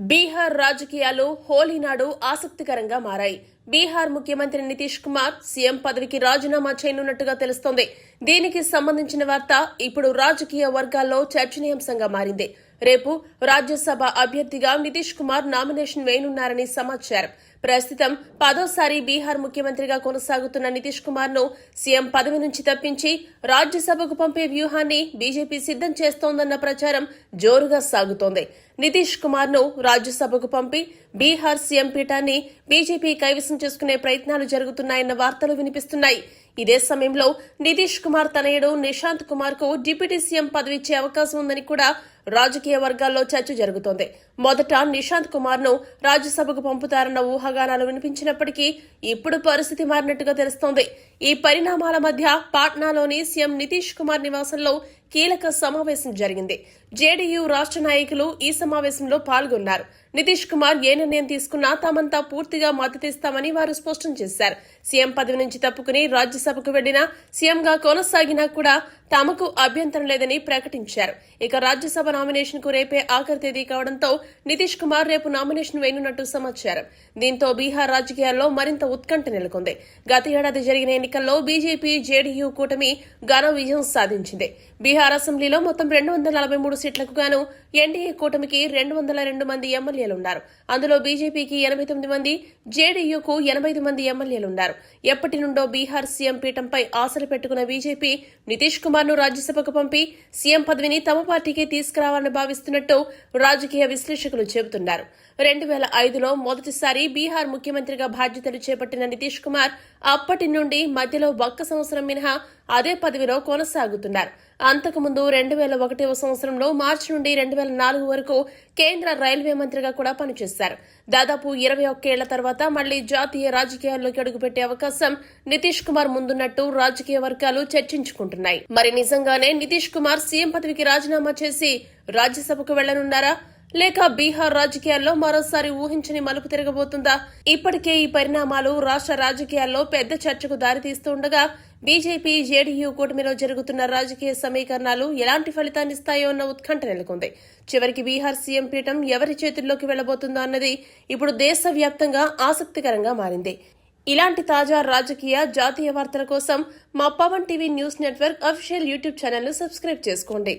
బీహార్ రాజకీయాలు హోలీ నాడు ఆసక్తికరంగా మారాయి. బీహార్ ముఖ్యమంత్రి నితీష్ కుమార్ సీఎం పదవికి రాజీనామా చేయనున్నట్టుగా తెలుస్తోంది. దీనికి సంబంధించిన వార్త ఇప్పుడు రాజకీయ వర్గాల్లో చర్చనీయాంశంగా మారింది. రేపు రాజ్యసభ అభ్యర్థిగా నితీష్ కుమార్ నామినేషన్ వేయనున్నారని సమాచారం. ప్రస్తుతం 10వ బీహార్ ముఖ్యమంత్రిగా కొనసాగుతున్న నితీష్ కుమార్ ను సీఎం పదవి నుంచి తప్పించి రాజ్యసభకు పంపే వ్యూహాన్ని బీజేపీ సిద్దం చేస్తోందన్న ప్రచారం జోరుగా సాగుతోంది. నితీష్ కుమార్ ను రాజ్యసభకు పంపి బీహార్ సీఎం పీఠాన్ని బీజేపీ కైవసం చేసుకునే ప్రయత్నాలు జరుగుతున్నాయన్న వార్తలు వినిపిస్తున్నాయి. ఇదే సమయంలో నితీష్ కుమార్ తనయుడు నిశాంత్ కుమార్ కు డిప్యూటీ సీఎం పదవి ఇచ్చే అవకాశం ఉందని కూడా రాజకీయ వర్గాల్లో చర్చ జరుగుతోంది. మొదట నిశాంత్ కుమార్ ను రాజ్యసభకు పంపుతారన్న ఊహాగానాలు వినిపించినప్పటికీ ఇప్పుడు పరిస్థితి మారినట్టుగా తెలుస్తోంది. ఈ పరిణామాల మధ్య పాట్నాలోని సీఎం నితీష్ కుమార్ నివాసంలో కీలక సమావేశం జరిగింది. జేడీయూ రాష్ట్ర నాయకులు ఈ సమావేశంలో పాల్గొన్నారు. నితీష్ కుమార్ ఏ నిర్ణయం తీసుకున్నా తామంతా పూర్తిగా మద్దతిస్తామని వారు స్పష్టం చేశారు. సీఎం పదవి నుంచి తప్పుకుని రాజ్యసభకు వెళ్లినా సీఎంగా కొనసాగినా కూడా తమకు అభ్యంతరం లేదని ప్రకటించారు. ఇక రాజ్యసభ నామినేషన్ కు రేపే ఆఖరి తేదీ కావడంతో నితీష్ కుమార్ రేపు నామినేషన్ వేయనున్నట్టు సమాచారం. దీంతో బీహార్ రాజకీయాల్లో మరింత ఉత్కంఠ నెలకొంది. గత ఏడాది జరిగిన ఎన్నికల్లో బీజేపీ జేడీయూ కూటమి ఘన విజయం సాధించింది. బీహార్ అసెంబ్లీలో మొత్తం 243 సీట్లకు గాను ఎన్డీఏ కూటమికి 202 మంది ఎమ్మెల్యేలున్నారు. అందులో బీజేపీకి 89 మంది, జేడీయూకు 85 మంది ఎమ్మెల్యేలున్నారు. ఎప్పటి నుండో బీహార్ సీఎం పీఠంపై ఆశలు పెట్టుకున్న బీజేపీ నితీష్ కుమార్ ను రాజ్యసభకు పంపి సీఎం పదవిని తమ పార్టీకే తీసుకురావాలని భావిస్తున్నట్టు రాజకీయ విశ్లేషకులు చెబుతున్నారు. 2005లో మొదటిసారి బీహార్ ముఖ్యమంత్రిగా బాధ్యతలు చేపట్టిన నితీష్ కుమార్ అప్పటి నుండి మధ్యలో ఒక్క సంవత్సరం మినహా అదే పదవిలో కొనసాగుతున్నారు. అంతకుముందు 2001వ సంవత్సరంలో మార్చి నుండి 2004 వరకు కేంద్ర రైల్వే మంత్రిగా కూడా పనిచేశారు. దాదాపు 21 ఏళ్ల తర్వాత మళ్లీ జాతీయ రాజకీయాల్లోకి అడుగుపెట్టే అవకాశం నితీష్ కుమార్ ముందున్నట్టు రాజకీయ వర్గాలు చర్చించుకుంటున్నాయి. మరి నిజంగానే నితీష్ కుమార్ సీఎం పదవికి రాజీనామా చేసి రాజ్యసభకు వెళ్లనున్నారా, లేక బీహార్ రాజకీయాల్లో మరోసారి ఊహించని మలుపు తిరగబోతుందా? ఇప్పటికే ఈ పరిణామాలు రాష్ట్ర రాజకీయాల్లో పెద్ద చర్చకు దారితీస్తుండగా బీజేపీ జేడీయూ కూటమిలో జరుగుతున్న రాజకీయ సమీకరణాలు ఎలాంటి ఫలితాన్నిస్తాయో అన్న ఉత్కంఠ నెలకొంది. చివరికి బీహార్ సీఎం పీఠం ఎవరి చేతుల్లోకి వెళ్లబోతుందో అన్నది ఇప్పుడు దేశవ్యాప్తంగా ఆసక్తికరంగా మారింది. ఇలాంటి తాజా రాజకీయ జాతీయ వార్తల కోసం మా Pawan TV news network official YouTube channel ను సబ్స్క్రైబ్ చేసుకోండి.